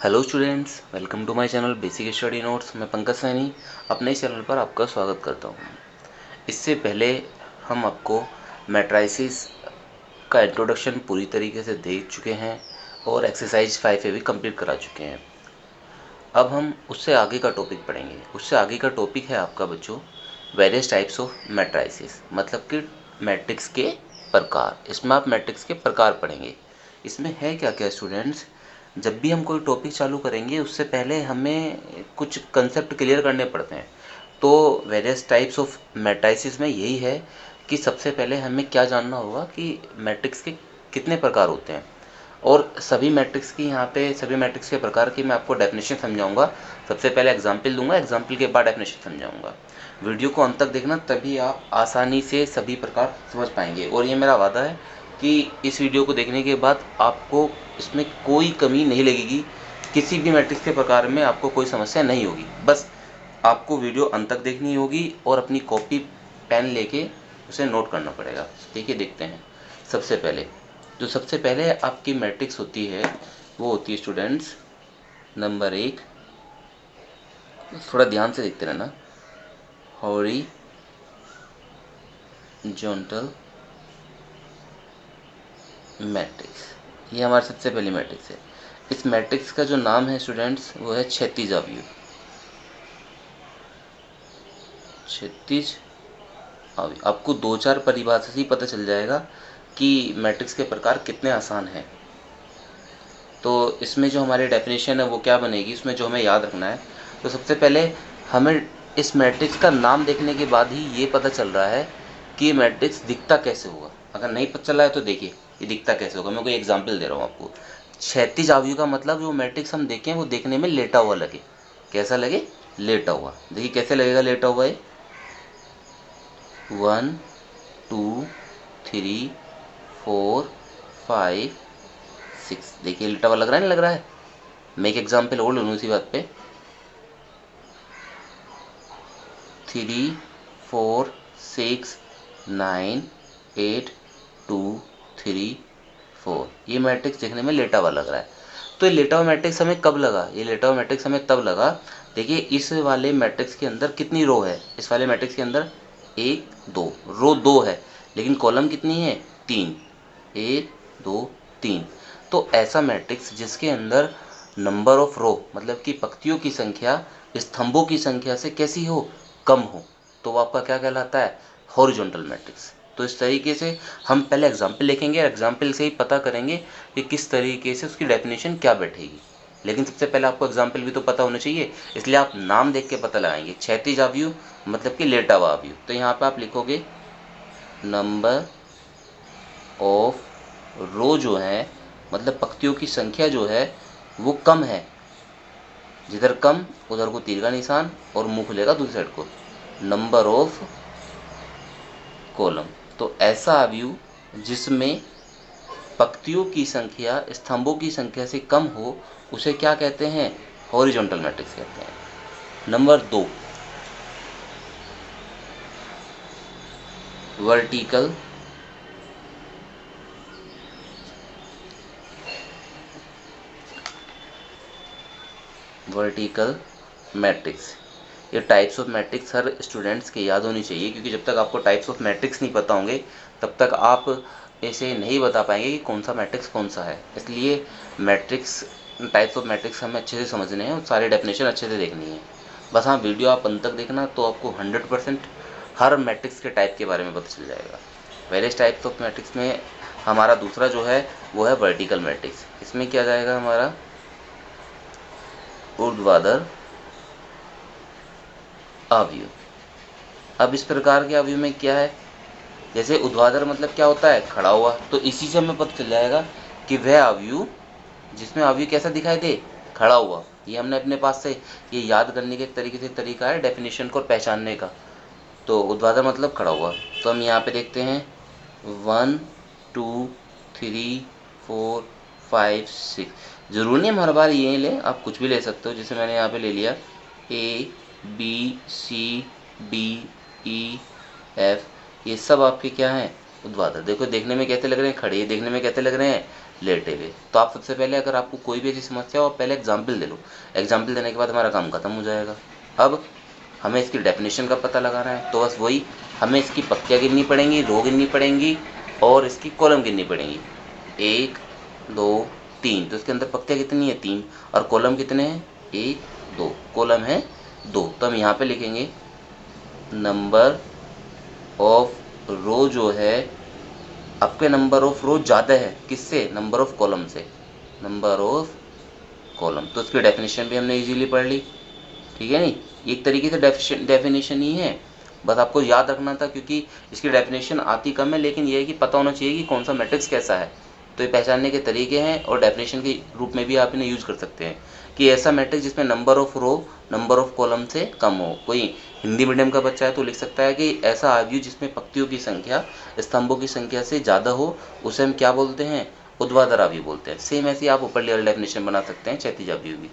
Hello students, welcome to my channel basic study notes. मैं पंकज सैनी अपने इस चैनल पर आपका स्वागत करता हूँ। इससे पहले हम आपको मैट्राइसिस का इंट्रोडक्शन पूरी तरीके से देख चुके हैं और एक्सरसाइज 5 भी कंप्लीट करा चुके हैं। अब हम उससे आगे का टॉपिक पढ़ेंगे। उससे आगे का टॉपिक है आपका बच्चों वेरियस टाइप्स ऑफ मैट्राइसिस, मतलब कि मैट्रिक्स के प्रकार। इसमें आप मैट्रिक्स के प्रकार पढ़ेंगे। इसमें है क्या क्या स्टूडेंट्स, जब भी हम कोई टॉपिक चालू करेंगे उससे पहले हमें कुछ कंसेप्ट क्लियर करने पड़ते हैं। तो वेरियस टाइप्स ऑफ मैट्राइसिस में यही है कि सबसे पहले हमें क्या जानना होगा कि मैट्रिक्स के कितने प्रकार होते हैं, और सभी मैट्रिक्स की यहाँ पे सभी मैट्रिक्स के प्रकार की मैं आपको डेफिनेशन समझाऊंगा। सबसे पहले एग्जाम्पल दूंगा, एग्जाम्पल के बाद डेफिनेशन समझाऊंगा। वीडियो को अंत तक देखना, तभी आप आसानी से सभी प्रकार समझ पाएंगे। और ये मेरा वादा है कि इस वीडियो को देखने के बाद आपको इसमें कोई कमी नहीं लगेगी, किसी भी मैट्रिक्स के प्रकार में आपको कोई समस्या नहीं होगी। बस आपको वीडियो अंत तक देखनी होगी और अपनी कॉपी पेन लेके उसे नोट करना पड़ेगा। ठीक है, देखते हैं। सबसे पहले आपकी मैट्रिक्स होती है, वो होती है स्टूडेंट्स नंबर 1। थोड़ा ध्यान से देखते रहना। हॉरिजॉन्टल मैट्रिक्स, ये हमारी सबसे पहली मैट्रिक्स है। इस मैट्रिक्स का जो नाम है स्टूडेंट्स वो है क्षैतिज अवयव। क्षैतिज अवयव। आपको दो चार परिभाषा से ही पता चल जाएगा कि मैट्रिक्स के प्रकार कितने आसान हैं। तो इसमें जो हमारी डेफिनेशन है वो क्या बनेगी, इसमें जो हमें याद रखना है, तो सबसे पहले हमें इस मैट्रिक्स का नाम देखने के बाद ही ये पता चल रहा है कि मैट्रिक्स दिखता कैसे होगा। अगर नहीं पता चला है तो देखिए ये दिखता कैसे होगा। मैं कोई एग्जांपल दे रहा हूँ आपको। क्षैतिज अवयव का मतलब जो मैट्रिक्स हम देखें वो देखने में लेटा हुआ लगे। कैसा लगे? लेटा हुआ। देखिए कैसे लगेगा लेटा हुआ है। 1 2 3 4 5 6। देखिए लेटा हुआ लग रहा है, नहीं लग रहा है? मैं एक एग्जाम्पल और ले लूँ इसी बात पे। 3 4 6 9 8 2 3 4। ये मैट्रिक्स देखने में लेटा हुआ लग रहा है। तो ये लेटा हुआ मैट्रिक्स हमें कब लगा? ये लेटा हुआ मैट्रिक्स हमें तब लगा, देखिए इस वाले मैट्रिक्स के अंदर कितनी रो है। इस वाले मैट्रिक्स के अंदर 1 2 रो 2 है, लेकिन कॉलम कितनी है? 3। 1 2 3। तो ऐसा मैट्रिक्स जिसके अंदर नंबर ऑफ रो मतलब कि पंक्तियों की संख्या स्तंभों की संख्या से कैसी हो? कम हो, तो वो आपका क्या कहलाता है? Horizontal matrix. तो इस तरीके से हम पहले एग्जाम्पल लिखेंगे, एग्जाम्पल से ही पता करेंगे कि किस तरीके से उसकी डेफिनेशन क्या बैठेगी। लेकिन सबसे पहले आपको एग्जाम्पल भी तो पता होना चाहिए, इसलिए आप नाम देख के पता लगाएंगे। क्षैतिज अवयव मतलब कि लेटा हुआ अवयव। तो यहाँ पे आप लिखोगे नंबर ऑफ रो जो है, मतलब पंक्तियों की संख्या जो है वो कम है। जिधर कम उधर को तीर का निशान और मुंह खुलेगा दूसरी साइड को। Number of column. तो ऐसा अवयव जिसमें पंक्तियों की संख्या स्तंभों की संख्या से कम हो उसे क्या कहते हैं? हॉरिजॉन्टल मैट्रिक्स कहते हैं। Number 2 vertical vertical matrix. ये टाइप्स ऑफ मैट्रिक्स हर स्टूडेंट्स के याद होनी चाहिए, क्योंकि जब तक आपको टाइप्स ऑफ मैट्रिक्स नहीं पता होंगे तब तक आप ऐसे नहीं बता पाएंगे कि कौन सा मैट्रिक्स कौन सा है। इसलिए मैट्रिक्स टाइप्स ऑफ मैट्रिक्स हमें अच्छे से समझने हैं और सारे डेफिनेशन अच्छे से देखनी है। बस हाँ, वीडियो आप अंत तक देखना तो आपको 100% हर मैट्रिक्स के टाइप के बारे में पता चल जाएगा। वेरियस टाइप्स ऑफ मैट्रिक्स में हमारा दूसरा जो है वो है वर्टिकल मैट्रिक्स। इसमें क्या जाएगा हमारा? ऊर्ध्वाधर अवयव। अब इस प्रकार के अवयव में क्या है, जैसे ऊर्ध्वाधर मतलब क्या होता है? खड़ा हुआ। तो इसी से हमें पता चल जाएगा कि वह अवयव जिसमें अवयव कैसा दिखाई दे? खड़ा हुआ। ये हमने अपने पास से ये याद करने के एक तरीके से तरीका है डेफिनेशन को पहचानने का। तो ऊर्ध्वाधर मतलब खड़ा हुआ। तो हम यहाँ पे देखते हैं 1 2 3 4 5 6। जरूरी नहीं हम हर बार ये लें, आप कुछ भी ले सकते हो। जैसे मैंने यहाँ पे ले लिया A B C D E F, ये सब आपके क्या हैं? ऊर्ध्वाधर। देखो देखने में कैसे लग रहे हैं? खड़े। देखने में कैसे लग रहे हैं? लेटे हुए। तो आप सबसे पहले अगर आपको कोई भी ऐसी समस्या हो, आप पहले एग्जाम्पल दे लो। एग्जाम्पल देने के बाद हमारा काम खत्म हो जाएगा। अब हमें इसकी डेफिनेशन का पता लगाना है, तो बस वही, हमें इसकी पंक्तियाँ गिननी पड़ेंगी, रो गिननी पड़ेंगी और इसकी कॉलम गिननी पड़ेंगी। 1 2 3, तो इसके अंदर पंक्तियाँ कितनी है? 3। और कॉलम कितने हैं? 1 2, कॉलम है 2। तो हम यहाँ पे लिखेंगे नंबर ऑफ रो जो है, आपके नंबर ऑफ रो ज़्यादा है किससे? नंबर ऑफ कॉलम से, नंबर ऑफ कॉलम। तो इसकी डेफिनेशन भी हमने इजीली पढ़ ली, ठीक है नहीं? एक तरीके से डेफिनेशन ही है, बस आपको याद रखना था, क्योंकि इसकी डेफिनेशन आती कम है, लेकिन ये है कि पता होना चाहिए कि कौन सा मैट्रिक्स कैसा है। तो ये पहचानने के तरीके हैं और डेफिनेशन के रूप में भी आप इन्हें यूज कर सकते हैं कि ऐसा मैट्रिक्स जिसमें number of row number of column से कम हो। कोई हिंदी मीडियम का बच्चा है तो लिख सकता है कि ऐसा आव्यूह जिसमें पंक्तियों की संख्या स्तंभों की संख्या से ज़्यादा हो, उसे हम क्या बोलते हैं? ऊर्ध्वाधर आव्यूह बोलते हैं। सेम ऐसे आप ऊपर लेवल डेफिनेशन बना सकते हैं क्षैतिज आव्यूह भी।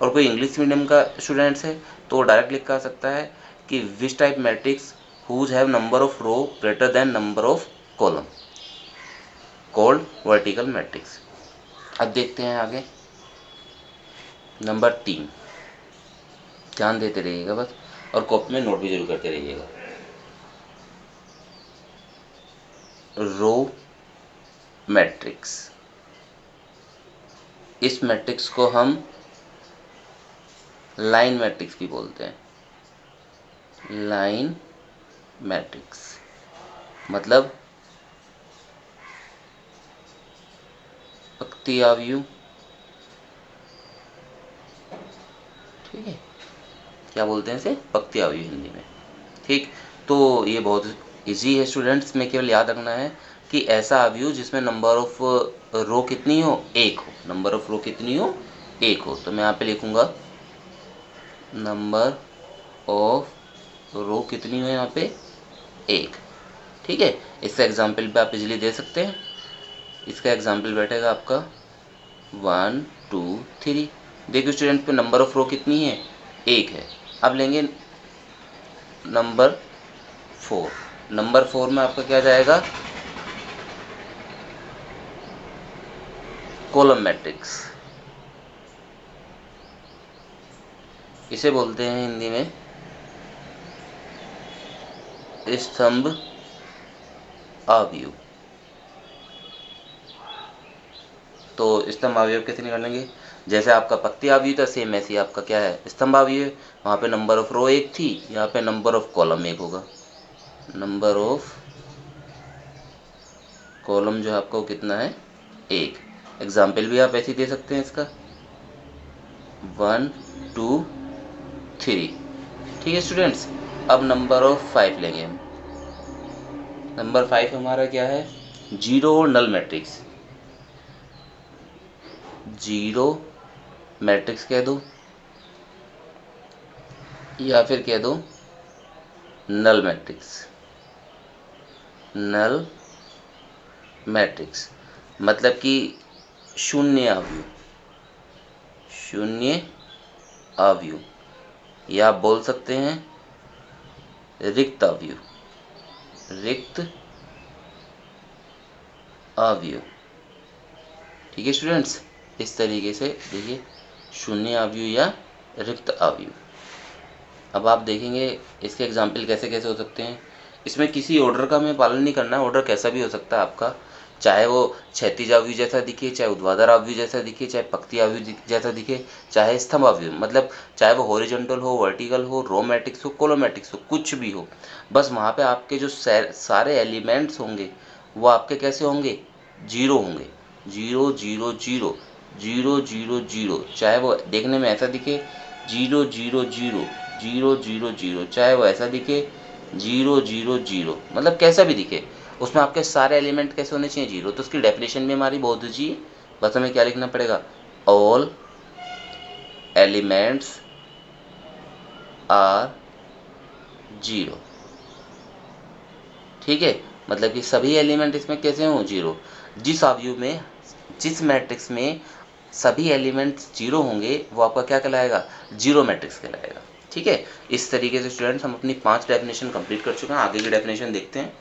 और कोई इंग्लिश मीडियम का स्टूडेंट्स है तो डायरेक्ट लिख कर सकता है कि which type matrix whose have number of row greater than number of column called vertical matrix. अब देखते हैं आगे नंबर 3, ध्यान देते रहिएगा बस, और कॉपी में नोट भी जरूर करते रहिएगा। रो मैट्रिक्स, इस मैट्रिक्स को हम लाइन मैट्रिक्स भी बोलते हैं। लाइन मैट्रिक्स मतलब पंक्ति आव्यूह, ठीक है, क्या बोलते हैं इसे? पंक्ति आव्यूह हिंदी में, ठीक। तो ये बहुत इजी है स्टूडेंट्स, में केवल याद रखना है कि ऐसा आव्यूह जिसमें नंबर ऑफ रो कितनी हो? 1 हो। नंबर ऑफ रो कितनी हो? 1 हो। तो मैं यहाँ पे लिखूंगा नंबर ऑफ रो कितनी हो यहाँ पे? 1, ठीक है। इसका एग्जाम्पल भी आप इजीली दे सकते हैं। इसका एग्जाम्पल बैठेगा आपका 1 2 3। देखिए स्टूडेंट, पे नंबर ऑफ रो कितनी है? 1 है। अब लेंगे नंबर 4। नंबर 4 में आपका क्या जाएगा? कॉलम मैट्रिक्स, इसे बोलते हैं हिंदी में स्तंभ आव्यूह। तो स्तंभ आव्यूह कैसे निकाल लेंगे? जैसे आपका पंक्ति आव्यूह था, सेम ऐसे ही आपका क्या है? स्तंभ आव्यूह। वहाँ पे नंबर ऑफ रो 1 थी, यहाँ पे नंबर ऑफ कॉलम 1 होगा। नंबर ऑफ कॉलम जो है आपका वो कितना है? 1। एग्जाम्पल भी आप ऐसे ही दे सकते हैं इसका 1 2 3, ठीक है स्टूडेंट्स। अब नंबर ऑफ 5 लेंगे हम। नंबर 5 हमारा क्या है? जीरो और नल मैट्रिक्स। जीरो मैट्रिक्स कह दो या फिर कह दो नल मैट्रिक्स। नल मैट्रिक्स मतलब कि शून्य आव्यूह, शून्य आव्यूह, या आप बोल सकते हैं रिक्त आव्यूह, रिक्त आव्यूह, ठीक है स्टूडेंट्स। इस तरीके से देखिए, शून्य आव्यूह या रिक्त आव्यूह। अब आप देखेंगे इसके एग्जाम्पल कैसे कैसे हो सकते हैं। इसमें किसी ऑर्डर का हमें पालन नहीं करना है, ऑर्डर कैसा भी हो सकता है आपका, चाहे वो क्षैतिज आव्यूह जैसा दिखे, चाहे ऊर्ध्वाधर आव्यूह जैसा दिखे, चाहे पंक्ति आव्यूह जैसा दिखे, चाहे स्तंभ आव्यूह, मतलब चाहे वो हॉरिजॉन्टल हो, वर्टिकल हो, रो मैट्रिक्स हो, कॉलम मैट्रिक्स हो, कुछ भी हो। बस वहाँ पे आपके जो सारे एलिमेंट्स होंगे वो आपके कैसे होंगे? जीरो होंगे। 0 0 0 0 0 0, चाहे वो देखने में ऐसा दिखे 0 0 0 0 0 0, चाहे वो ऐसा दिखे 0 0 0, मतलब कैसा भी दिखे, उसमें आपके सारे एलिमेंट कैसे होने चाहिए? जीरो। तो उसकी डेफिनेशन भी हमारी बहुत ऊंची है। बस हमें क्या लिखना पड़ेगा? ऑल एलिमेंट्स आर जीरो, ठीक है। मतलब कि सभी एलिमेंट इसमें कैसे हों? जीरो। जिस आव्यूह में, जिस मैट्रिक्स में सभी एलिमेंट्स जीरो होंगे वो आपका क्या कहलाएगा? जीरो मैट्रिक्स कहलाएगा, ठीक है। इस तरीके से स्टूडेंट्स हम अपनी 5 डेफिनेशन कंप्लीट कर चुके हैं। आगे की डेफिनेशन देखते हैं।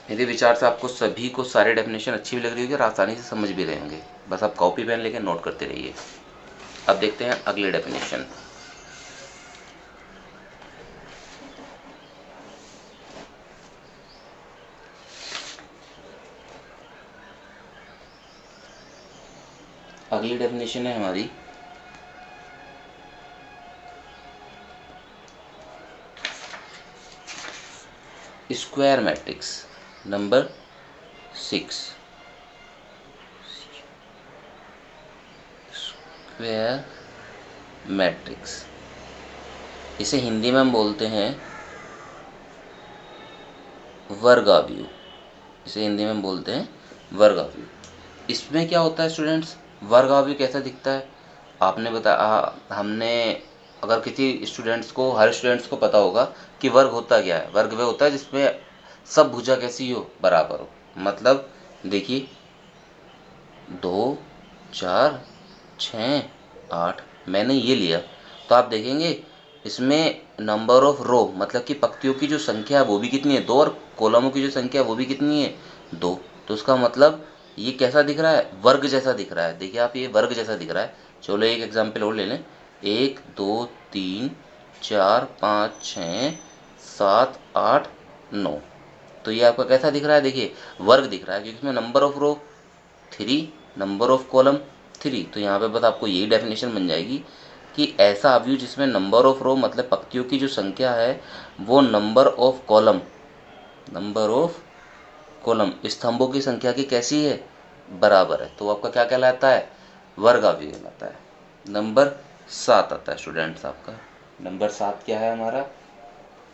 मेरे विचार से आपको सभी को सारे डेफिनेशन अच्छी भी लग रही होगी और आसानी से समझ भी रहे होंगे। बस आप कॉपी पेन लेकर नोट करते रहिए। अब देखते हैं अगले डेफिनेशन। अगली डेफिनेशन है हमारी square matrix number 6। Square matrix, इसे हिंदी में हम बोलते हैं वर्गाव्यूह। इसे हिंदी में हम बोलते हैं वर्गाव्यूह। इसमें क्या होता है स्टूडेंट्स, वर्गाव्यूह कैसा दिखता है? आपने बताया, हमने अगर किसी स्टूडेंट्स को, हर स्टूडेंट्स को पता होगा कि वर्ग होता क्या है। वर्ग वह होता है जिसमें सब भुजा कैसी हो, बराबर हो। मतलब देखिए 2 4 6 8 मैंने ये लिया, तो आप देखेंगे इसमें नंबर ऑफ रो मतलब कि पंक्तियों की जो संख्या है वो भी कितनी है, 2, और कॉलमों की जो संख्या है वो भी कितनी है, 2। तो उसका मतलब ये कैसा दिख रहा है, वर्ग जैसा दिख रहा है। देखिए आप, ये वर्ग जैसा दिख रहा है। चलो एक एग्जाम्पल और ले लें। 1 2 3 4 5 6 7 8 9। तो ये आपका कैसा दिख रहा है, देखिए वर्ग दिख रहा है, क्योंकि इसमें number of row 3, number of column 3। तो यहाँ पे बस आपको यही डेफिनेशन बन जाएगी कि ऐसा अवयव जिसमें नंबर ऑफ रो मतलब पंक्तियों की जो संख्या है वो नंबर ऑफ कॉलम स्तंभों की संख्या की कैसी है, बराबर है। तो आपका क्या कहलाता है, वर्गाव्यूह कहलाता है। नंबर 7 आता है स्टूडेंट्स आपका। नंबर 7 क्या है हमारा,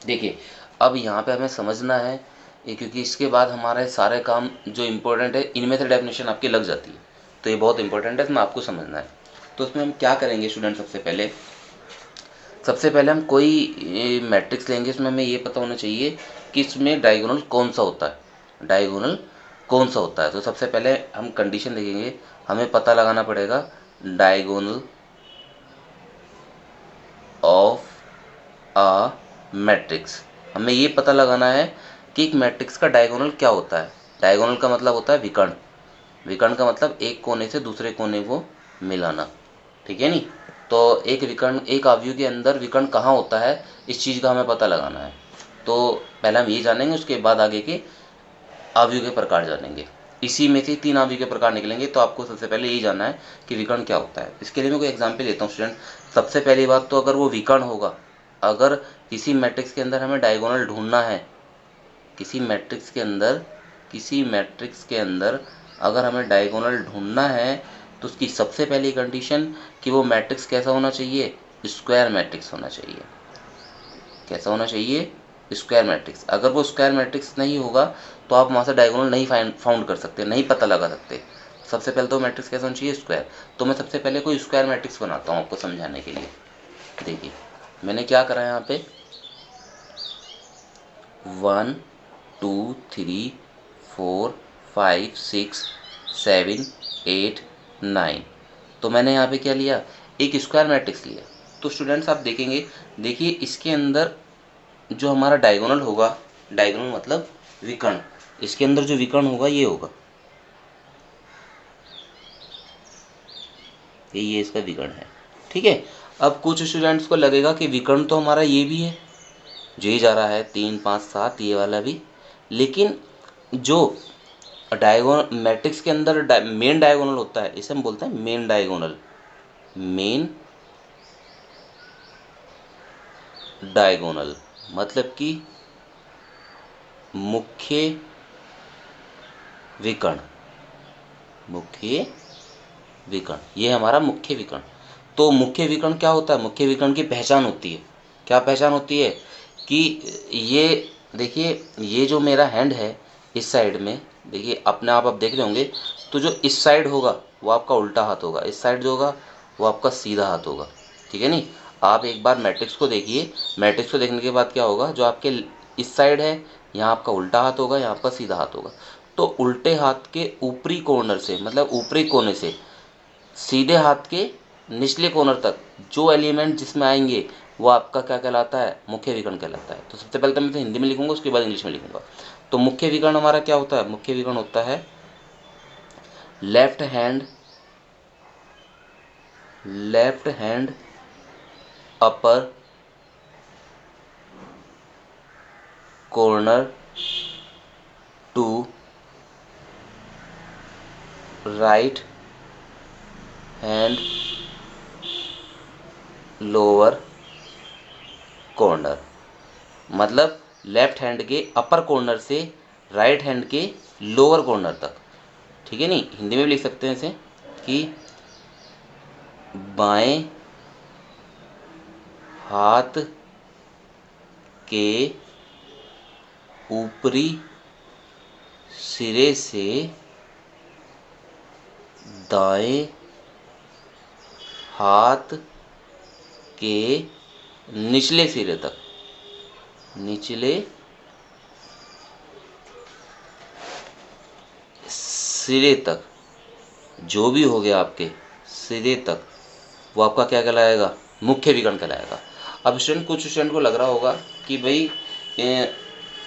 देखिए अब यहाँ पे हमें समझना है ये, क्योंकि इसके बाद हमारे सारे काम जो इम्पोर्टेंट है इनमें से डेफिनेशन आपकी लग जाती है। तो ये बहुत इंपॉर्टेंट है, इसमें आपको समझना है। तो इसमें हम क्या करेंगे स्टूडेंट, सबसे पहले हम कोई मैट्रिक्स लेंगे। इसमें हमें ये पता होना चाहिए कि इसमें डायगोनल कौन सा होता है। तो सबसे पहले हम कंडीशन देखेंगे, हमें पता लगाना पड़ेगा डायगोनल ऑफ अ मैट्रिक्स। हमें ये पता लगाना है कि एक मैट्रिक्स का डायगोनल क्या होता है। डायगोनल का मतलब होता है विकर्ण। विकर्ण का मतलब एक कोने से दूसरे कोने को मिलाना, ठीक है नी। तो एक अवयव के अंदर विकर्ण कहाँ होता है, इस चीज़ का हमें पता लगाना है। तो पहले हम ये जानेंगे, उसके बाद आगे के अवयव के प्रकार जानेंगे। इसी में से 3 अवयव के प्रकार निकलेंगे। तो आपको सबसे पहले यही जानना है कि विकर्ण क्या होता है। इसके लिए मैं कोई एग्जाम्पल लेता हूँ स्टूडेंट। सबसे पहली बात तो, अगर वो विकर्ण होगा, अगर किसी मैट्रिक्स के अंदर हमें डायगोनल ढूंढना है, किसी मैट्रिक्स के अंदर अगर हमें डायगोनल ढूंढना है, तो उसकी सबसे पहली कंडीशन कि वो मैट्रिक्स कैसा होना चाहिए, स्क्वायर मैट्रिक्स होना चाहिए। कैसा होना चाहिए, स्क्वायर मैट्रिक्स। अगर वो स्क्वायर मैट्रिक्स नहीं होगा तो आप वहाँ से डायगोनल नहीं फाउंड कर सकते, नहीं पता लगा सकते। सबसे पहले तो मैट्रिक्स कैसा होना चाहिए, स्क्वायर। तो मैं सबसे पहले कोई स्क्वायर मैट्रिक्स बनाता हूँ आपको समझाने के लिए। देखिए मैंने क्या करा है यहाँ पे, 1 2 3 4 5 6 7 8 9। तो मैंने यहाँ पे क्या लिया, एक स्क्वायर मैट्रिक्स लिया। तो स्टूडेंट्स आप देखेंगे, देखिए इसके अंदर जो हमारा डायगोनल होगा, डायगोनल मतलब विकर्ण, इसके अंदर जो विकर्ण होगा ये होगा, ये इसका विकर्ण है, ठीक है। अब कुछ स्टूडेंट्स को लगेगा कि विकर्ण तो हमारा ये भी है, जो ही जा रहा है 3 5 7, ये वाला भी। लेकिन जो डायगोनल मैट्रिक्स के अंदर मेन डायगोनल होता है, इसे हम बोलते हैं मेन डायगोनल मतलब कि मुख्य विकर्ण, ये हमारा मुख्य विकर्ण। तो मुख्य विकर्ण क्या होता है, मुख्य विकर्ण की पहचान होती है। क्या पहचान होती है कि ये देखिए, ये जो मेरा हैंड है इस साइड में, देखिए अपने आप देख रहे होंगे, तो जो इस साइड होगा वो आपका उल्टा हाथ होगा, इस साइड जो होगा वो आपका सीधा हाथ होगा, ठीक है नी। आप एक बार मैट्रिक्स को देखिए, मैट्रिक्स को देखने के बाद क्या होगा, जो आपके इस साइड है यहाँ आपका उल्टा हाथ होगा, यहाँ आपका सीधा हाथ होगा। तो उल्टे हाथ के ऊपरी कॉर्नर से, मतलब ऊपरी कोने से सीधे हाथ के निचले कॉर्नर तक जो एलिमेंट जिसमें आएंगे वो आपका क्या कहलाता है, मुख्य विकर्ण कहलाता है। तो सबसे पहले तो मैं तो हिंदी में लिखूंगा, उसके बाद इंग्लिश में लिखूंगा। तो मुख्य विकर्ण हमारा क्या होता है, मुख्य विकर्ण होता है left hand upper corner to right hand lower corner. मतलब लेफ्ट हैंड के अपर कॉर्नर से राइट हैंड के लोअर कॉर्नर तक। ठीक है, नहीं हिंदी में भी लिख सकते हैं इसे कि बाएं हाथ के ऊपरी सिरे से दाएं हाथ के निचले सिरे तक, निचले सिरे तक, जो भी हो गया आपके सिरे तक, वो आपका क्या कहलाएगा, मुख्य विकर्ण कहलाएगा। अब स्टूडेंट, कुछ स्टूडेंट को लग रहा होगा कि भाई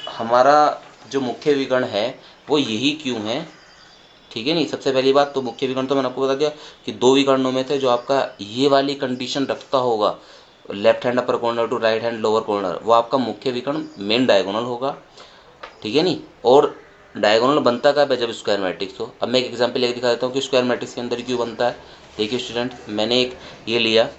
हमारा जो मुख्य विकर्ण है वो यही क्यों है। ठीक है, नहीं सबसे पहली बात तो मुख्य विकर्ण तो मैंने आपको बता दिया कि दो विकर्णों में से जो आपका ये वाली कंडीशन रखता होगा, left hand upper corner to right hand lower corner, वो आपका मुख्य विकर्ण मेन डायगोनल होगा। ठीक है, नहीं और डायगोनल बनता कब है, जब स्क्वायर मैट्रिक्स हो। अब मैं एक एग्जांपल लेकर दिखा देता हूँ कि स्क्वायर मैट्रिक्स के अंदर क्यों बनता है। देखिए स्टूडेंट, मैंने एक ये लिया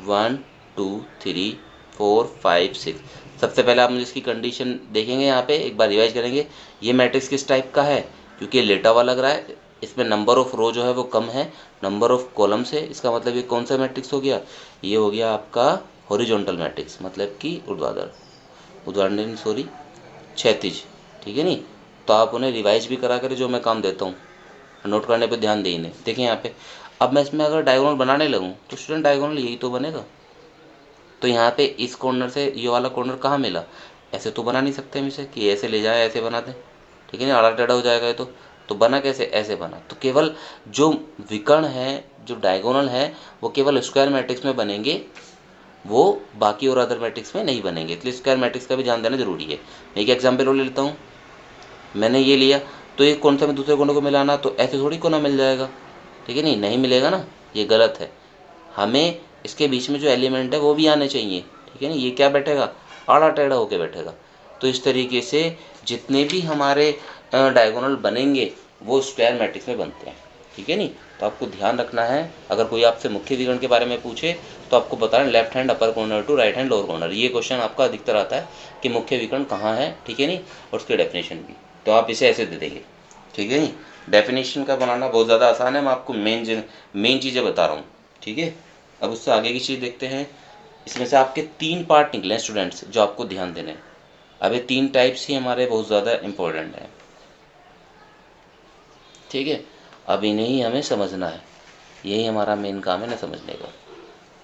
1 2 3 4 5 6। सबसे पहले आप मुझे इसकी कंडीशन देखेंगे, यहाँ पे एक बार रिवाइज करेंगे। ये मैट्रिक्स किस टाइप का है, क्योंकि ये लेटा हुआ लग रहा है, इसमें नंबर ऑफ रो जो है वो कम है, नंबर ऑफ कॉलम्स है। इसका मतलब ये कौन सा मैट्रिक्स हो गया, ये हो गया आपका हॉरिजॉन्टल मैट्रिक्स, मतलब कि ऊर्ध्वाधर सॉरी क्षैतिज। ठीक है, नहीं तो आप उन्हें रिवाइज भी करा कर जो मैं काम देता हूँ नोट करने पे ध्यान दें। देखिए यहाँ पे, अब मैं इसमें अगर डायगोनल बनाने लगूँ तो स्टूडेंट डायगोनल यही तो बनेगा। तो यहाँ पे इस कॉर्नर से ये वाला कॉर्नर कहाँ मिला, ऐसे तो बना नहीं सकते हम इसे कि ऐसे ले जाए ऐसे बना दें। ठीक है, नहीं आड़ा टेढ़ा हो जाएगा ये तो बना कैसे, ऐसे बना। तो केवल जो विकर्ण है, जो डायगोनल है, वो केवल स्क्वायर मैट्रिक्स में बनेंगे, वो बाकी और अदर मैट्रिक्स में नहीं बनेंगे। इसलिए स्क्वायर मैट्रिक्स का भी ध्यान देना जरूरी है। मैं एक एग्जाम्पल और ले लेता हूँ। मैंने ये लिया, तो एक कोण से मैं दूसरे कोने को मिलाना, तो ऐसे थोड़ी कोना मिल जाएगा। ठीक है, नहीं मिलेगा ना, ये गलत है। हमें इसके बीच में जो एलिमेंट है वो भी आने चाहिए। ठीक है ना, ये क्या बैठेगा, आड़ा टेढ़ा होके बैठेगा। तो इस तरीके से जितने भी हमारे डायगोनल बनेंगे वो स्क्वायर मैट्रिक्स में बनते हैं। ठीक है, नहीं तो आपको ध्यान रखना है, अगर कोई आपसे मुख्य विकर्ण के बारे में पूछे तो आपको बताना left hand upper corner to right hand lower corner. ये क्वेश्चन आपका अधिकतर आता है कि मुख्य विकर्ण कहाँ है। ठीक है, नहीं और उसकी डेफिनेशन भी, तो आप इसे ऐसे दे देंगे। ठीक है, नहीं डेफिनेशन का बनाना बहुत ज़्यादा आसान है, मैं आपको मेन चीज़ें बता रहा हूँ। ठीक है, अब उससे आगे की चीज़ देखते हैं। इसमें से आपके 3 पार्ट निकले स्टूडेंट्स जो आपको ध्यान देने हैं। अब ये 3 टाइप्स ही हमारे बहुत ज़्यादा इम्पोर्टेंट हैं। ठीक है, अब इन्हें ही हमें समझना है, यही हमारा मेन काम है ना समझने का।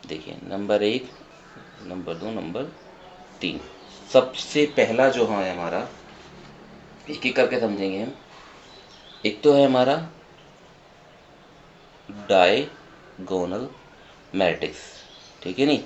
देखिए नंबर 1, नंबर 2, नंबर 3। सबसे पहला जो है हमारा, एक एक करके समझेंगे हम। एक तो है हमारा डायगोनल मैट्रिक्स। ठीक है, नहीं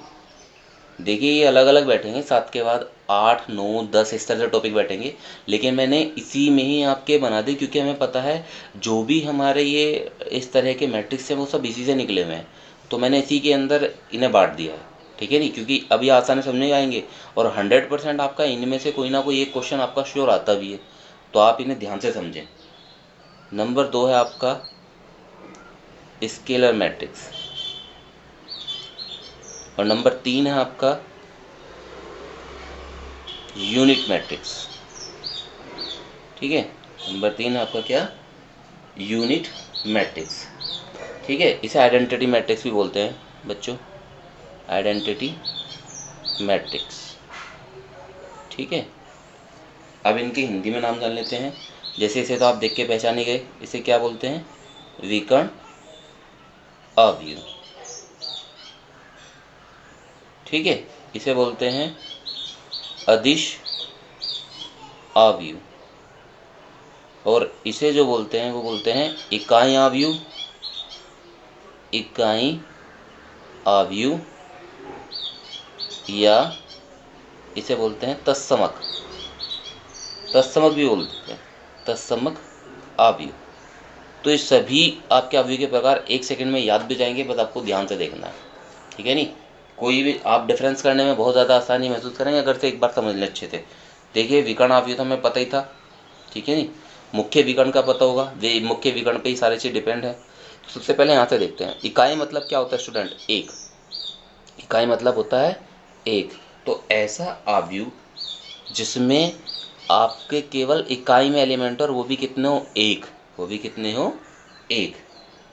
देखिए ये अलग अलग बैठेंगे, 7 के बाद 8 9 10 इस तरह से टॉपिक बैठेंगे, लेकिन मैंने इसी में ही आपके बना दी क्योंकि हमें पता है जो भी हमारे ये इस तरह के मैट्रिक्स हैं वो सब इसी से निकले हुए हैं, तो मैंने इसी के अंदर इन्हें बांट दिया है। ठीक है, नहीं क्योंकि अब ये आसानी समझ में आएंगे और 100% आपका इनमें से कोई ना कोई एक क्वेश्चन आपका श्योर आता भी है, तो आप इन्हें ध्यान से समझें। नंबर 2 है आपका स्केलर मैट्रिक्स और नंबर 3 है आपका यूनिट मैट्रिक्स। ठीक है, नंबर 3 है आपका क्या, यूनिट मैट्रिक्स। ठीक है, इसे आइडेंटिटी मैट्रिक्स भी बोलते हैं बच्चों, आइडेंटिटी मैट्रिक्स। ठीक है, अब इनके हिंदी में नाम जान लेते हैं। जैसे इसे तो आप देख के पहचाने गए, इसे क्या बोलते हैं, विकर्ण अवयव। ठीक है, इसे बोलते हैं अदिश अवयव, और इसे जो बोलते हैं वो बोलते हैं इकाई अवयव, इकाई अवयव या इसे बोलते हैं तत्समक, तत्समक भी बोल देते हैं, तत्समक अवयव। तो ये सभी आपके अवयव के प्रकार 1 सेकंड में याद भी जाएंगे, बस आपको ध्यान से देखना है, ठीक है नहीं। कोई भी आप डिफरेंस करने में बहुत ज़्यादा आसानी महसूस करेंगे अगर से एक बार समझ लें अच्छे से। देखिए विकर्ण अवयव तो हमें पता ही था, ठीक है नहीं। मुख्य विकर्ण का पता होगा, वे मुख्य विकर्ण पे ही सारी चीज़ डिपेंड है। तो सबसे पहले यहाँ से देखते हैं, इकाई मतलब क्या होता है स्टूडेंट, एक। इकाई मतलब होता है एक। तो ऐसा अवयव जिसमें आपके केवल इकाई में एलिमेंट और वो भी कितने हो, एक, वो भी कितने हो, एक,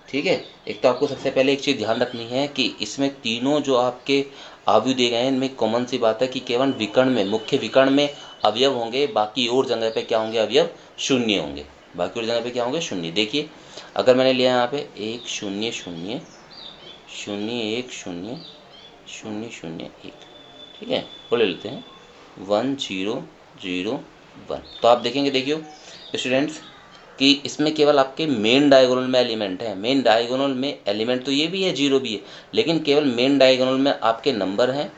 ठीक है। एक तो आपको सबसे पहले एक चीज़ ध्यान रखनी है कि इसमें तीनों जो आपके अवयव दिए गए हैं इनमें कॉमन सी बात है कि केवल विकर्ण में, मुख्य विकर्ण में अवयव होंगे, बाकी और जगह पे क्या होंगे, अवयव शून्य होंगे, बाकी और जगह पे क्या होंगे, शून्य। देखिए अगर मैंने लिया यहाँ पे 1 0 0 0 1 0 0 0 1, ठीक है, वो ले लेते हैं 1 0 0 1। तो आप देखेंगे, देखियो स्टूडेंट्स कि इसमें केवल आपके मेन डायगोनल में एलिमेंट है, मेन डायगोनल में एलिमेंट तो ये भी है, जीरो भी है, लेकिन केवल मेन डायगोनल में आपके नंबर हैं,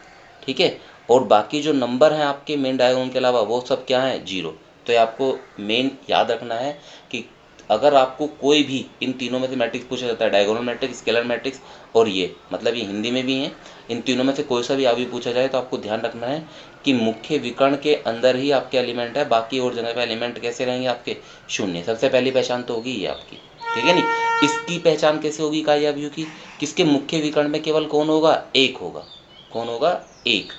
ठीक है। और बाकी जो नंबर हैं आपके मेन डायगोनल के अलावा वो सब क्या है, जीरो। तो ये आपको मेन याद रखना है कि अगर आपको कोई भी इन तीनों में से मैट्रिक्स पूछा जाता है, डायगोनल मैट्रिक्स, स्केलर मैट्रिक्स और ये, मतलब ये हिंदी में भी हैं, इन तीनों में से कोई सा भी अवयव पूछा जाए तो आपको ध्यान रखना है कि मुख्य विकर्ण के अंदर ही आपके एलिमेंट है, बाकी और जगह पे एलिमेंट कैसे रहेंगे आपके, शून्य। सबसे पहली पहचान तो होगी ये आपकी, ठीक है नहीं। इसकी पहचान कैसे होगी इकाई अवयव की, किसके मुख्य विकर्ण में केवल कौन होगा, एक होगा। कौन होगा, एक।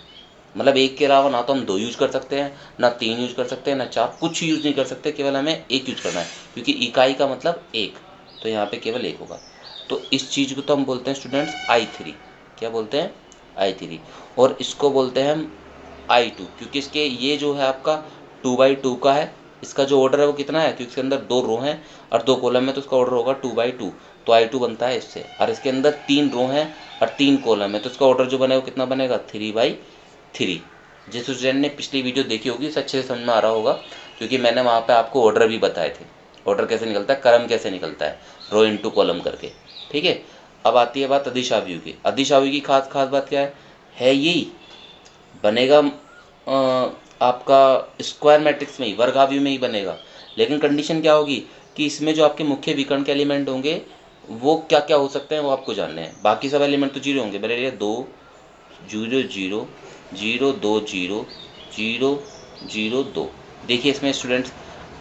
मतलब एक के अलावा ना तो हम 2 यूज कर सकते हैं, ना 3 यूज कर सकते हैं, ना 4, कुछ यूज नहीं कर सकते, केवल हमें एक यूज करना है, क्योंकि इकाई का मतलब एक। तो यहाँ पे केवल एक होगा। तो इस चीज़ को तो हम बोलते हैं स्टूडेंट्स I3। क्या बोलते हैं, I3। और इसको बोलते हैं हम I2, क्योंकि इसके ये जो है आपका 2/2 का है। इसका जो ऑर्डर है वो कितना है, क्योंकि इसके अंदर 2 रो हैं और 2 कॉलम है, तो इसका ऑर्डर होगा 2/2। तो I2 बनता है इससे। और इसके अंदर 3 रो हैं और 3 कॉलम है, तो इसका ऑर्डर जो बनेगा वो कितना बनेगा, 3/3। जिस स्टूडेंट ने पिछली वीडियो देखी होगी उसे अच्छे से समझ में आ रहा होगा, क्योंकि मैंने वहाँ पे आपको ऑर्डर भी बताए थे, ऑर्डर कैसे निकलता है, क्रम कैसे निकलता है, रो इंटू कॉलम करके, ठीक है। अब आती है बात अदिश अवयव की। अदिश अवयव की खास बात क्या है यही बनेगा आपका स्क्वायर मैट्रिक्स में ही, वर्गावयव में ही बनेगा। लेकिन कंडीशन क्या होगी कि इसमें जो आपके मुख्य विकर्ण के एलिमेंट होंगे वो क्या क्या हो सकते हैं वो आपको जानने हैं। बाकी सब एलिमेंट तो जीरो होंगे, मेरे लिए 2 0 0 0 2 0 0 0 2। देखिए इसमें स्टूडेंट्स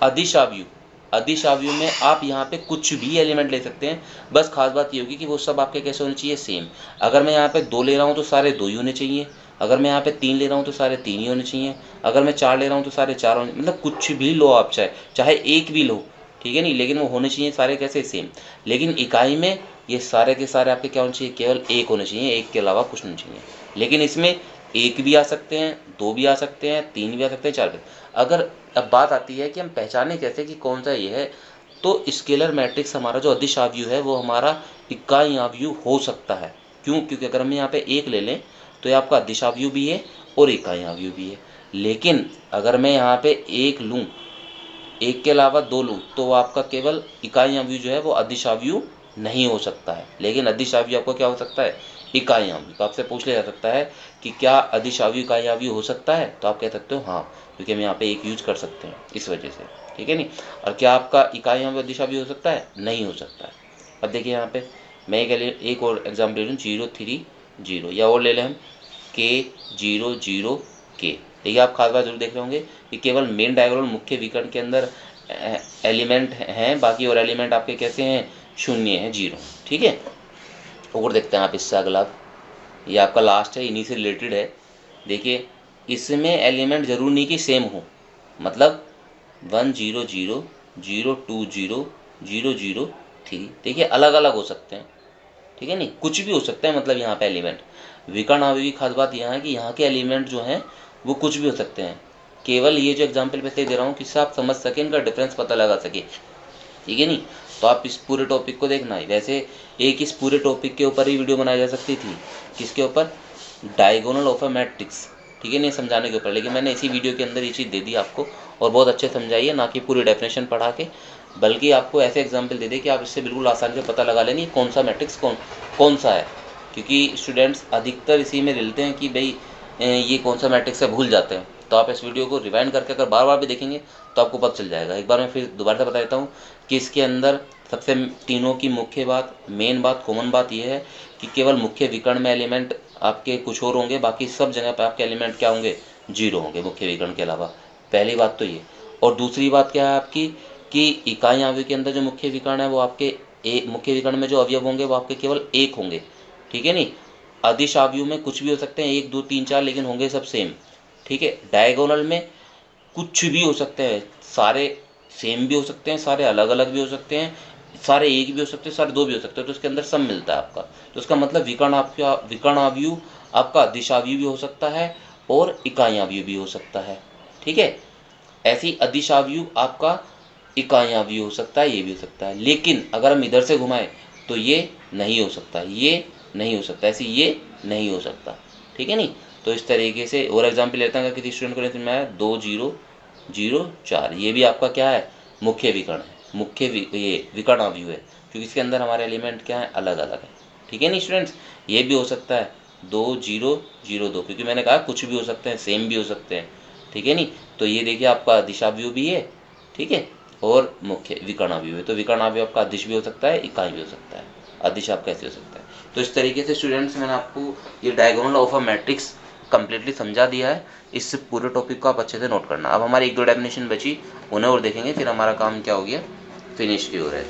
अदिश अवयव, अदिश अवयव में आप यहाँ पे कुछ भी एलिमेंट ले सकते हैं, बस खास बात ये होगी कि वो सब आपके कैसे होने चाहिए, सेम। अगर मैं यहाँ पे 2 ले रहा हूँ तो सारे 2 ही होने चाहिए, अगर मैं यहाँ पे 3 ले रहा हूँ तो सारे 3 ही होने चाहिए, अगर मैं 4 ले रहा हूँ तो सारे 4 होने, मतलब कुछ भी लो आप, चाहे चाहे एक भी लो, ठीक है नहीं, लेकिन वो होने चाहिए सारे कैसे, सेम। लेकिन इकाई में ये सारे के सारे आपके क्या होने चाहिए, केवल एक होने चाहिए, एक के अलावा कुछ नहीं चाहिए। लेकिन इसमें एक भी आ सकते हैं, 2 भी आ सकते हैं, 3 भी आ सकते हैं, 4 भी। अगर अब बात आती है कि हम पहचाने कैसे कि कौन सा ये है, तो स्केलर मैट्रिक्स हमारा जो अदिश अवयव है वो हमारा इकाई अवयव हो सकता है। क्यों, क्योंकि अगर हम यहाँ पे एक ले लें तो ये आपका अदिश अवयव भी है और इकाई अवयव भी है। लेकिन अगर मैं यहाँ पे एक लूँ, एक के अलावा 2 लूँ, तो वो आपका केवल इकाई अवयव जो है वो अदिश अवयव नहीं हो सकता है। लेकिन अदिश अवयव आपका क्या हो सकता है, इकाई अवयव। तो आपसे पूछ लिया जा सकता है कि क्या अदिश अवयव इकाई अवयव हो सकता है, तो आप कह सकते हो हाँ, क्योंकि हम यहाँ पे एक यूज कर सकते हैं इस वजह से, ठीक है नहीं। और क्या आपका इकाई अवयव अदिश अवयव हो सकता है, नहीं हो सकता है। अब देखिए यहाँ पे मैं एक और एग्जाम्पल ले लूँ, 0 3 0, या और ले लें हम K0 0 K। देखिए आप खास बात जरूर देख रहे होंगे कि केवल मेन डायगोनल मुख्य विकर्ण के अंदर एलिमेंट हैं, बाकी और एलिमेंट आपके कैसे हैं, शून्य हैं, जीरो, ठीक है। और देखते हैं आप इससे अगला, ये आपका लास्ट है, इन्हीं से रिलेटेड है। देखिए इसमें एलिमेंट जरूर नहीं कि सेम हो, मतलब 1 0 0 0 2 0 0 0 3, देखिए अलग अलग हो सकते हैं, ठीक है नहीं, कुछ भी हो सकता है। मतलब यहाँ पे एलिमेंट विकर्ण अवयव की खास बात यह है कि यहाँ के एलिमेंट जो हैं वो कुछ भी हो सकते हैं। केवल ये जो एग्जांपल मैं दे रहा हूँ किससे आप समझ सकें, इनका डिफरेंस पता लगा सके, ठीक है नहीं। तो आप इस पूरे टॉपिक को देखना है। वैसे एक इस पूरे टॉपिक के ऊपर ही वीडियो बनाई जा सकती थी, किसके ऊपर, डायगोनल ऑफ अ मैट्रिक्स, ठीक है नहीं, समझाने के ऊपर। लेकिन मैंने इसी वीडियो के अंदर ये चीज़ दे दी आपको, और बहुत अच्छे समझाई है, ना कि पूरी डेफिनेशन पढ़ा के, बल्कि आपको ऐसे एग्जाम्पल दे दे कि आप इससे बिल्कुल आसानी से पता लगा लेंगे कौन सा मैट्रिक्स कौन सा है। क्योंकि स्टूडेंट्स अधिकतर इसी में रिलते हैं कि भाई ये कौन सा मैट्रिक्स है भूल जाते हैं, तो आप इस वीडियो को रिवाइंड करके अगर बार बार भी देखेंगे तो आपको पता चल जाएगा। एक बार मैं फिर दोबारा से बता देता हूँ कि इसके अंदर सबसे तीनों की मुख्य बात, मेन बात, कॉमन बात यह है कि केवल मुख्य विकर्ण में एलिमेंट आपके कुछ और होंगे, बाकी सब जगह पर आपके एलिमेंट क्या होंगे, जीरो होंगे मुख्य विकर्ण के अलावा। पहली बात तो ये। और दूसरी बात क्या है आपकी कि इकाई आव्यूह के अंदर जो मुख्य विकर्ण है वो आपके मुख्य विकर्ण में जो अवयव होंगे वो आपके केवल एक होंगे, ठीक है नहीं। अदिश आव्यूह में कुछ भी हो सकते हैं, 1 2 3 4, लेकिन होंगे सब सेम, ठीक है। डायगोनल में कुछ भी हो सकते हैं, सारे सेम भी हो सकते हैं, सारे अलग अलग भी हो सकते हैं, सारे एक भी हो सकते हैं, सारे दो भी हो सकते हैं, तो उसके अंदर सब मिलता है आपका। तो इसका मतलब विकर्ण आव्यूह आपका अदिश आव्यूह भी हो सकता है और इकाई आव्यूह भी हो सकता है, ठीक है। ऐसे ही अदिश आव्यूह आपका इकाई आव्यूह हो सकता है, ये भी हो सकता है। लेकिन अगर हम इधर से घुमाएं तो ये नहीं हो सकता, ये नहीं हो सकता, ऐसे ये नहीं हो सकता, ठीक है नहीं। तो इस तरीके से और एग्जाम्पल लेते हैं। अगर किसी स्टूडेंट को लेते हैं मैं 2 0 0 4, ये भी आपका क्या है, मुख्य विकर्ण है, ये विकर्ण आव्यूह है, क्योंकि इसके अंदर हमारे एलिमेंट क्या है, अलग अलग है, ठीक है नहीं स्टूडेंट्स। ये भी हो सकता है 2 0 0 2, क्योंकि मैंने कहा कुछ भी हो सकते हैं, सेम भी हो सकते हैं, ठीक है नहीं। तो ये देखिए आपका दिशाव्यूह भी है, ठीक है, और मुख्य विकर्णाव्यूह है। तो विकर्णाव्यूह आपका अदिश भी हो सकता है, इकाई भी हो सकता है, अदिश आपका ऐसे हो सकता है। तो इस तरीके से स्टूडेंट्स मैंने आपको ये diagonal of a matrix completely समझा दिया है। इस पूरे टॉपिक को आप अच्छे से नोट करना। अब हमारी 1 2 डेफिनेशन बची, उन्हें और देखेंगे, फिर हमारा काम क्या हो गया, फिनिश की ओर है।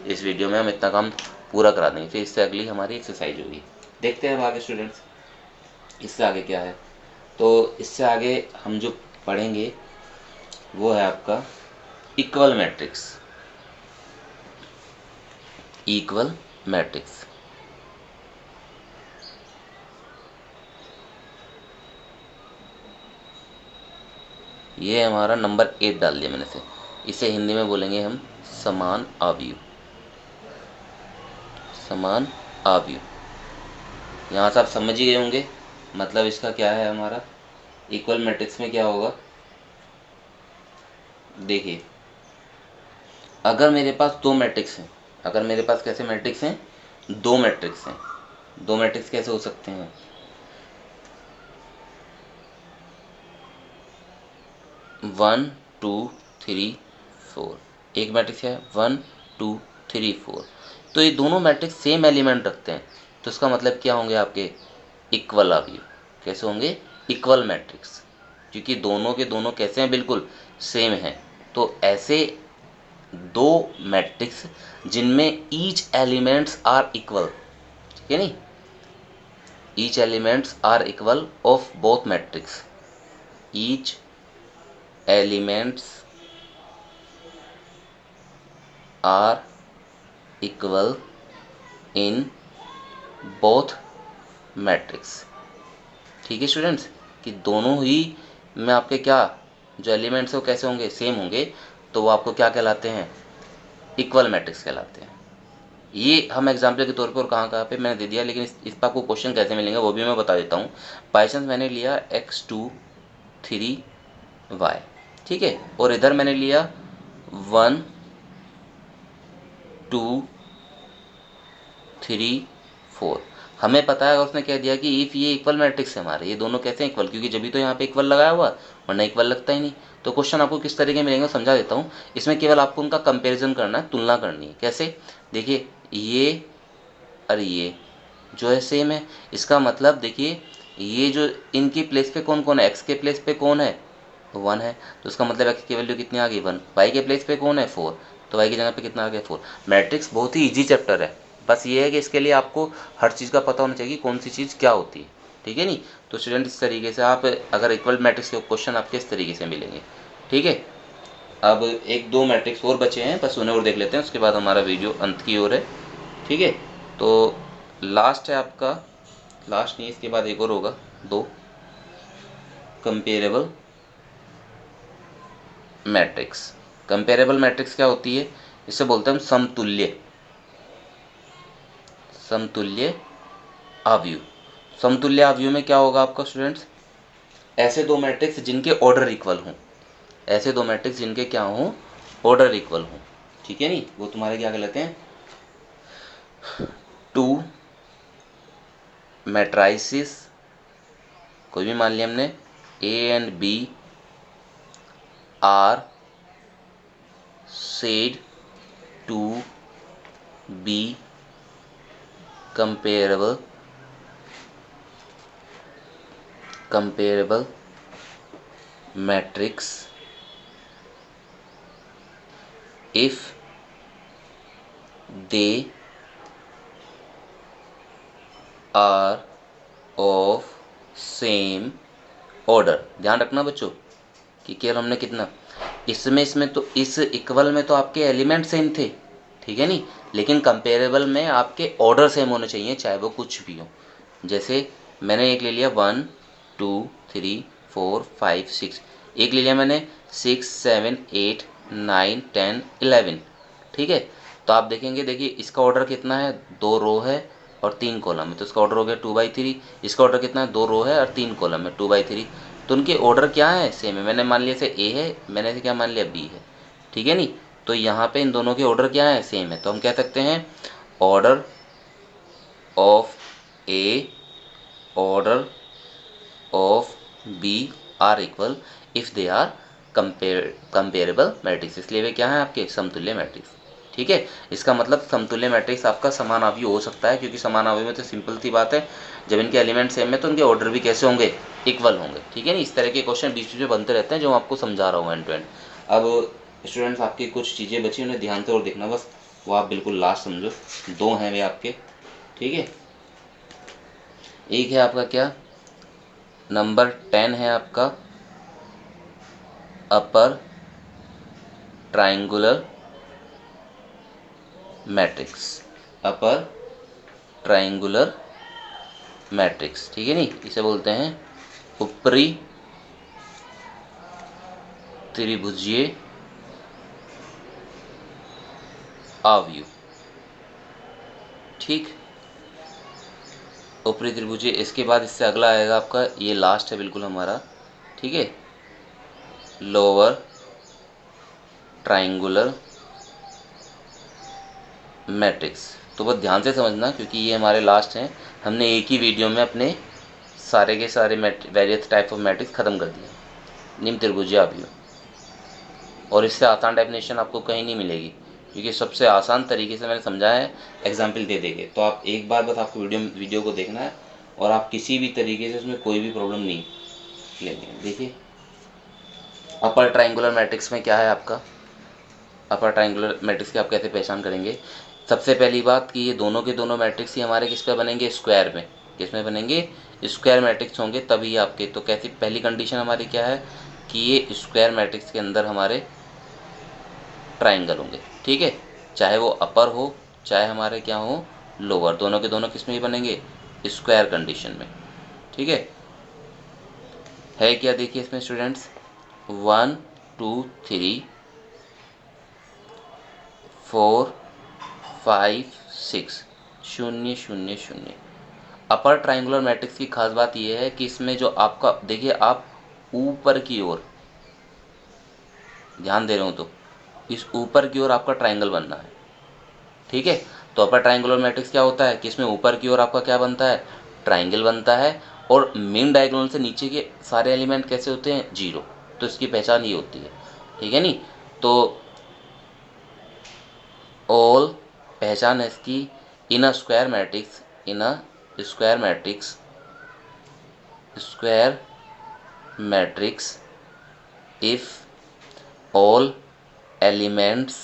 इस वीडियो में हम इतना काम पूरा करा देंगे, फिर इससे अगली हमारी एक्सरसाइज होगी। देखते हैं अब आगे स्टूडेंट्स इससे आगे क्या है। तो इससे आगे हम जो पढ़ेंगे वो है आपका इक्वल मैट्रिक्स। इक्वल मैट्रिक्स ये हमारा नंबर 8 डाल दिया मैंने से। इसे हिंदी में बोलेंगे हम समान आव्यूह। समान आव्यूह यहाँ से आप समझ ही गए होंगे, मतलब इसका क्या है हमारा इक्वल मैट्रिक्स में क्या होगा। देखिए अगर मेरे पास दो मैट्रिक्स हैं, अगर मेरे पास कैसे मैट्रिक्स हैं, दो मैट्रिक्स हैं। दो मैट्रिक्स कैसे हो सकते हैं, 1 2 3 4। एक मैट्रिक्स है 1 2 3 4, तो ये दोनों मैट्रिक्स सेम एलिमेंट रखते हैं, तो इसका मतलब क्या होंगे आपके इक्वल आव्यूह। कैसे होंगे, इक्वल मैट्रिक्स, क्योंकि दोनों के दोनों कैसे हैं, बिल्कुल सेम हैं। तो ऐसे दो मैट्रिक्स जिनमें ईच एलिमेंट्स आर इक्वल, ठीक है नहीं, each elements are equal of both matrix, each elements are equal in both matrix, ठीक है स्टूडेंट्स, कि दोनों ही में आपके क्या जो एलिमेंट्स है वो कैसे होंगे, सेम होंगे, तो वो आपको क्या कहलाते हैं, इक्वल मैट्रिक्स कहलाते हैं। ये हम एग्जाम्पल के तौर पर और कहाँ कहाँ पे मैंने दे दिया, लेकिन इस पर आपको क्वेश्चन कैसे मिलेंगे वो भी मैं बता देता हूँ। बाई चांस मैंने लिया x2 3y, ठीक है, और इधर मैंने लिया 1 2 3 4। हमें पता है, और उसने कह दिया कि इफ़ ये इक्वल मैट्रिक्स है हमारे, ये दोनों कैसे इक्वल, क्योंकि जब भी तो यहाँ पे इक्वल लगाया हुआ, वरना इक्वल लगता ही नहीं। तो क्वेश्चन आपको किस तरीके मिलेंगे समझा देता हूँ। इसमें केवल आपको उनका कंपैरिजन करना है, तुलना करनी है। कैसे, देखिए ये और ये जो है सेम है, इसका मतलब देखिए ये जो इनकी प्लेस पे कौन कौन है, एक्स के प्लेस पे कौन है, 1 है, तो उसका मतलब एक्स की वैल्यू कितनी आ गई 1। वाई के प्लेस पे कौन है 4, तो वाई की जगह पे कितना आ गया 4। मैट्रिक्स बहुत ही इजी चैप्टर है, बस ये है कि इसके लिए आपको हर चीज़ का पता होना चाहिए कि कौन सी चीज़ क्या होती है, ठीक है नहीं। तो स्टूडेंट इस तरीके से आप अगर इक्वल मैट्रिक्स के क्वेश्चन आपके इस तरीके से मिलेंगे, ठीक है। अब एक दो मैट्रिक्स और बचे हैं, बस उन्हें और देख लेते हैं, उसके बाद हमारा वीडियो अंत की ओर है, ठीक है। तो लास्ट है आपका, लास्ट नहीं इसके बाद एक और होगा, दो कंपेरेबल मैट्रिक्स। कंपेरेबल मैट्रिक्स क्या होती है, इसे बोलते हैं हम समतुल्य, समतुल्य आव्यूह। समतुल्य आव्यूह में क्या होगा आपका स्टूडेंट्स, ऐसे दो मैट्रिक्स जिनके ऑर्डर इक्वल हों, ऐसे दो मैट्रिक्स जिनके क्या हों, ऑर्डर इक्वल हों, ठीक है नहीं, वो तुम्हारे क्या कहलाते हैं, टू मैट्राइसिस कोई भी मान लिया हमने, A and B are said to be comparable matrix if they are of same order। ध्यान रखना बच्चों कि केवल हमने कितना, इसमें तो इस इक्वल में तो आपके एलिमेंट सेम थे, ठीक है नहीं, लेकिन कंपेरेबल में आपके ऑर्डर सेम होने चाहिए, चाहे वो कुछ भी हो। जैसे मैंने एक ले लिया 1 2 3 4 5 6, एक ले लिया मैंने 6 7 8 9 10 11, ठीक है। तो आप देखेंगे, देखिए इसका ऑर्डर कितना है, 2 रो है और 3 कॉलम है, तो इसका ऑर्डर हो गया 2/3। इसका ऑर्डर कितना है, 2 रो है और 3 कॉलम है, 2/3। तो उनके ऑर्डर क्या है, सेम है। मैंने मान लिया से ए है, मैंने से क्या मान लिया बी है, ठीक है नहीं। तो यहाँ पे इन दोनों के ऑर्डर क्या है, सेम है। तो हम कह सकते हैं order of A order of B are equal if they are comparable matrix. इसलिए वे क्या हैं, आपके समतुल्य मैट्रिक्स, ठीक है। इसका मतलब समतुल्य मैट्रिक्स आपका समानावी हो सकता है, क्योंकि समानावी में तो सिंपल सी बात है, जब इनके एलिमेंट सेम है तो उनके ऑर्डर भी कैसे होंगे, इक्वल होंगे, ठीक है नहीं। इस तरह के क्वेश्चन बीच बीच में बनते रहते हैं, जो मैं आपको समझा रहा हूँ एंड टू एंड। अब स्टूडेंट्स, आपकी कुछ चीज़ें बची, उन्हें ध्यान से और देखना, बस वो आप बिल्कुल लास्ट समझो। 2 हैं वे आपके, ठीक है। एक है आपका क्या, नंबर 10 है आपका upper triangular matrix, upper triangular matrix, ठीक है नहीं। इसे बोलते हैं ऊपरी त्रिभुजीय आव्यूह, ठीक, ऊपरी त्रिभुजीय। इसके बाद इससे अगला आएगा आपका, ये लास्ट है बिल्कुल हमारा, ठीक है, लोअर ट्राइंगुलर मैट्रिक्स। तो बहुत ध्यान से समझना, क्योंकि ये हमारे लास्ट हैं। हमने एक ही वीडियो में अपने सारे के सारे वेरियस टाइप ऑफ मैट्रिक्स खत्म कर दिए, निम्न त्रिभुजीय आव्यूह। और इससे आसान डेफिनेशन आपको कहीं नहीं मिलेगी, क्योंकि सबसे आसान तरीके से मैंने समझाया है, एग्जाम्पल दे देंगे। तो आप एक बार बस आपको वीडियो को देखना है, और आप किसी भी तरीके से उसमें कोई भी प्रॉब्लम नहीं लेंगे। देखिए अपर ट्राइंगुलर मैट्रिक्स में क्या है आपका, अपर ट्राइंगुलर मैट्रिक्स की आप कैसे पहचान करेंगे। सबसे पहली बात कि ये दोनों के दोनों मैट्रिक्स ही हमारे किस पे बनेंगे, स्क्वायर में। किस में बनेंगे, स्क्वायर मैट्रिक्स होंगे तभी आपके। तो कैसी पहली कंडीशन हमारी क्या है कि ये स्क्वायर मैट्रिक्स के अंदर हमारे ट्राइंगल होंगे, ठीक है। चाहे वो अपर हो चाहे हमारे क्या हो लोअर, दोनों के दोनों किस में ही बनेंगे, स्क्वायर कंडीशन में, ठीक है क्या। देखिए इसमें स्टूडेंट्स 1 2 3 4 5 6 0 0 0। अपर ट्राइंगुलर मैट्रिक्स की खास बात यह है कि इसमें जो आपका, देखिए आप ऊपर की ओर ध्यान दे रहे हो तो इस ऊपर की ओर आपका ट्राइंगल बनना है, ठीक है। तो अपर ट्राइंगुलर मैट्रिक्स क्या होता है कि इसमें ऊपर की ओर आपका क्या बनता है, ट्राइंगल बनता है। और मेन डायगोनल से नीचे के सारे एलिमेंट कैसे होते हैं, 0। तो इसकी पहचान ये होती है, ठीक है नहीं। तो ऑल पहचान है इसकी, in a square matrix, in a square matrix, square matrix if all elements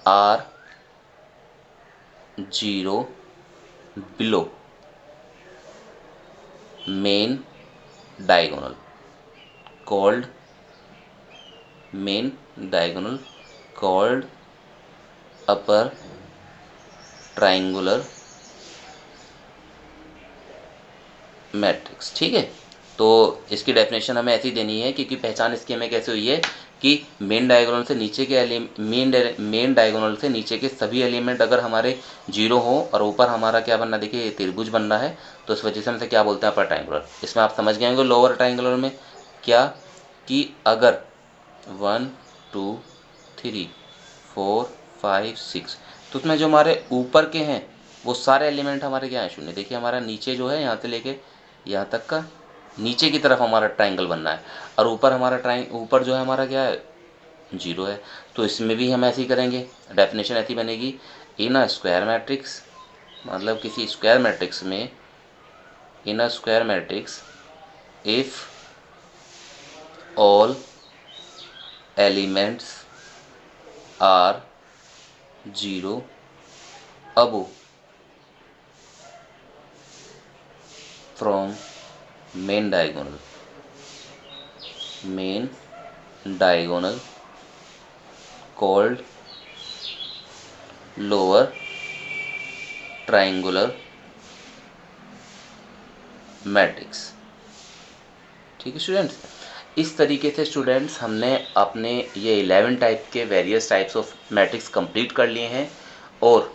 are 0 below main diagonal called main diagonal called upper triangular matrix, ठीक है। तो इसकी डेफिनेशन हमें ऐसी देनी है, क्योंकि पहचान इसकी हमें कैसे हुई है कि मेन डायगोनल से नीचे के मेन डायगोनल से नीचे के सभी एलिमेंट अगर हमारे 0 हो और ऊपर हमारा क्या बनना, देखिए त्रिभुज बनना है, तो इस वजह से हम इसे क्या बोलते हैं, अपर ट्राइंगुलर। इसमें आप समझ गए होंगे लोअर ट्राइंगुलर में क्या, कि अगर 1 2 3 4 5 6, तो उसमें जो हमारे ऊपर के हैं वो सारे एलिमेंट हमारे क्या हैं, 0। देखिए हमारा नीचे जो है यहाँ से लेके यहाँ तक का नीचे की तरफ हमारा ट्राइंगल बनना है, और ऊपर हमारा ऊपर जो है हमारा क्या है, 0 है। तो इसमें भी हम ऐसे ही करेंगे, डेफिनेशन ऐसी बनेगी, इन अ स्क्वायर मैट्रिक्स, मतलब किसी स्क्वायर मैट्रिक्स में, in a square matrix if all elements are 0 above from main diagonal called lower triangular matrix. ठीक है स्टूडेंट्स, इस तरीके से स्टूडेंट्स हमने अपने ये 11 टाइप के various types of matrix complete कर लिए हैं। और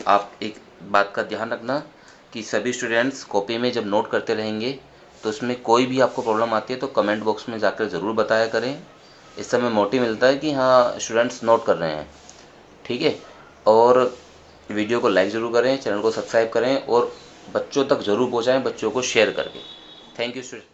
आप एक बात का ध्यान रखना कि सभी स्टूडेंट्स कॉपी में जब नोट करते रहेंगे तो उसमें कोई भी आपको प्रॉब्लम आती है तो कमेंट बॉक्स में जाकर ज़रूर बताया करें। इससे हमें मोटिव मिलता है कि हाँ स्टूडेंट्स नोट कर रहे हैं। ठीक है, और वीडियो को लाइक ज़रूर करें, चैनल को सब्सक्राइब करें और बच्चों तक ज़रूर पहुँचाएँ, बच्चों को शेयर करके। Thank you student.